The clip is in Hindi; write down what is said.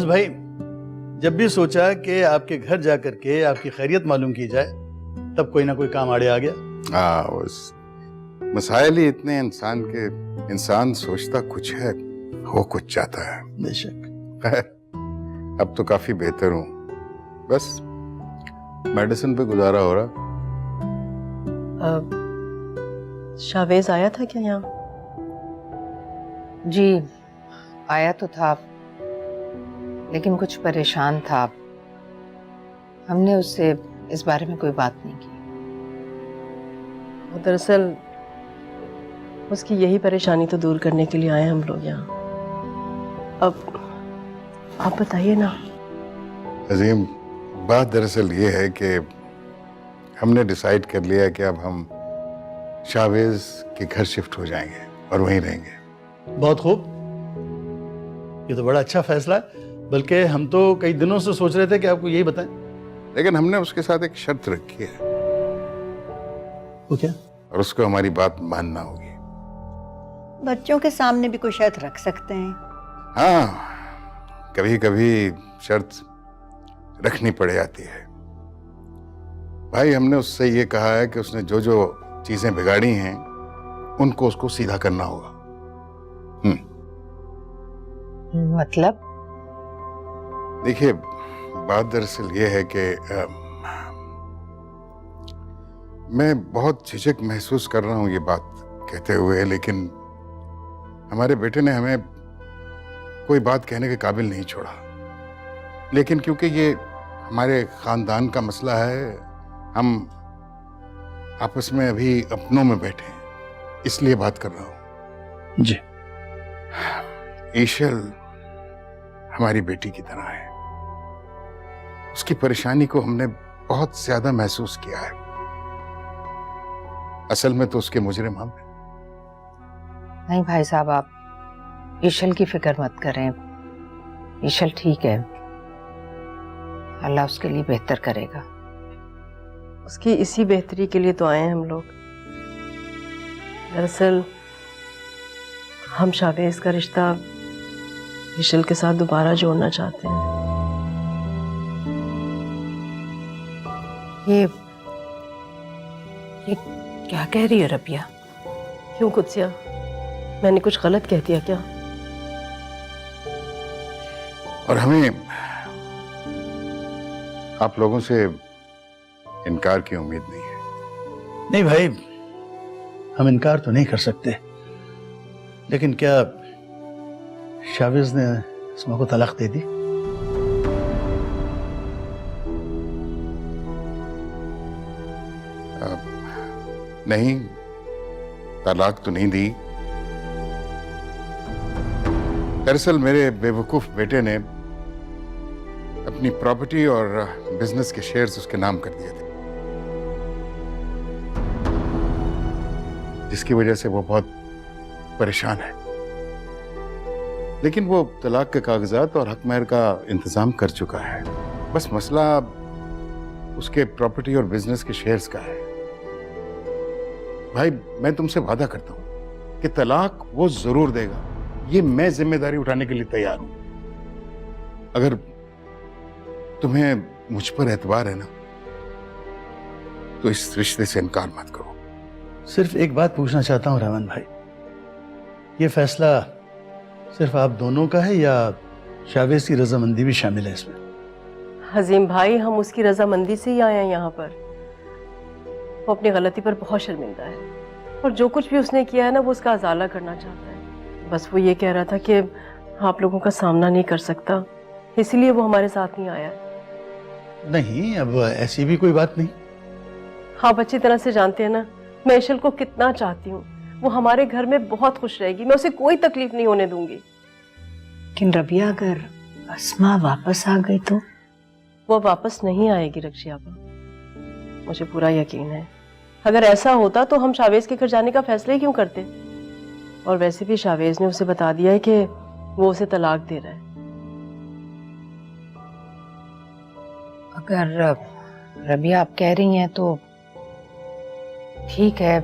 बस भाई, जब भी सोचा कि आपके घर जाकर के आपकी खैरियत मालूम की जाए, तब कोई ना कोई काम आड़े आ गया। उस मसाइल ही इतने इंसान के, इंसान सोचता कुछ है, हो कुछ चाहता है। बेशक। खैर, अब तो काफी बेहतर हूँ, बस मेडिसिन पे गुजारा हो रहा। शावेज आया था क्या यहाँ? जी आया तो था, लेकिन कुछ परेशान था। हमने उससे इस बारे में कोई बात नहीं की। वो दरअसल उसकी यही परेशानी तो दूर करने के लिए आए हम लोग यहाँ। अब आप बताइए ना। अजीम, बात दरअसल ये है कि हमने डिसाइड कर लिया कि अब हम शावेज के घर शिफ्ट हो जाएंगे और वहीं रहेंगे। बहुत खूब, ये तो बड़ा अच्छा फैसला है। बल्कि हम तो कई दिनों से सोच रहे थे कि आपको यही बताएं। लेकिन हमने उसके साथ एक शर्त रखी है। वो क्या? और उसको हमारी बात मानना होगी। बच्चों के सामने भी कोई शर्त रख सकते हैं। हाँ, कभी कभी शर्त रखनी पड़ जाती है। भाई, हमने उससे ये कहा है कि उसने जो जो चीजें बिगाड़ी हैं उनको उसको सीधा करना होगा। मतलब? देखिए, बात दरअसल ये है कि मैं बहुत झिझक महसूस कर रहा हूँ ये बात कहते हुए, लेकिन हमारे बेटे ने हमें कोई बात कहने के काबिल नहीं छोड़ा। लेकिन क्योंकि ये हमारे खानदान का मसला है, हम आपस में अभी अपनों में बैठे हैं, इसलिए बात कर रहा हूँ। जी। ईशल हमारी बेटी की तरह है। उसकी परेशानी को हमने बहुत ज्यादा महसूस किया है। असल में तो उसके मुजरिम हम हैं। नहीं भाई साहब, आप ईशल की फिक्र मत करें। ईशल ठीक है, अल्लाह उसके लिए बेहतर करेगा। उसकी इसी बेहतरी के लिए तो आए हैं हम लोग। दरअसल हम शावेज का रिश्ता ईशल के साथ दोबारा जोड़ना चाहते हैं। ये क्या कह रही है रबिया? क्यों कुत्सिया, मैंने कुछ गलत कह दिया क्या? और हमें आप लोगों से इनकार की उम्मीद नहीं है। नहीं भाई, हम इनकार तो नहीं कर सकते, लेकिन क्या शावेज ने अस्मा को तलाक दे दी? नहीं, तलाक तो नहीं दी। दरअसल मेरे बेवकूफ बेटे ने अपनी प्रॉपर्टी और बिजनेस के शेयर्स उसके नाम कर दिए थे, जिसकी वजह से वो बहुत परेशान है। लेकिन वो तलाक के कागजात और हक महर का इंतजाम कर चुका है। बस मसला उसके प्रॉपर्टी और बिजनेस के शेयर्स का है। भाई, मैं तुमसे वादा करता हूं कि तलाक वो जरूर देगा। ये मैं जिम्मेदारी उठाने के लिए तैयार हूं। अगर तुम्हें मुझ पर एतबार है ना, तो इस रिश्ते से इनकार मत करो। सिर्फ एक बात पूछना चाहता हूं रहमान भाई, ये फैसला सिर्फ आप दोनों का है या शावेज की रजामंदी भी शामिल है इसमें? हजीम भाई, हम उसकी रजामंदी से ही आए हैं यहाँ पर। वो अपनी गलती पर बहुत शर्मिंदा है और जो कुछ भी उसने किया है ना, वो उसका अजाला करना चाहता है। बस वो ये कह रहा था कि आप लोगों का सामना नहीं कर सकता, इसीलिए वो हमारे साथ नहीं आया। नहीं, अब ऐसी भी कोई बात नहीं। आप अच्छी तरह से जानते हैं ना, मैं ईशल को कितना चाहती हूँ। वो हमारे घर में बहुत खुश रहेगी, मैं उसे कोई तकलीफ नहीं होने दूंगी। लेकिन रबिया, अगर अस्मा वापस आ गई तो? वो वापस नहीं आएगी रक्षी आपा, मुझे पूरा यकीन है। अगर ऐसा होता तो हम शावेज के घर जाने का फैसला ही क्यों करते? और वैसे भी शावेज ने उसे बता दिया है कि वो उसे तलाक दे रहा है। अगर रबिया आप कह रही हैं तो ठीक है,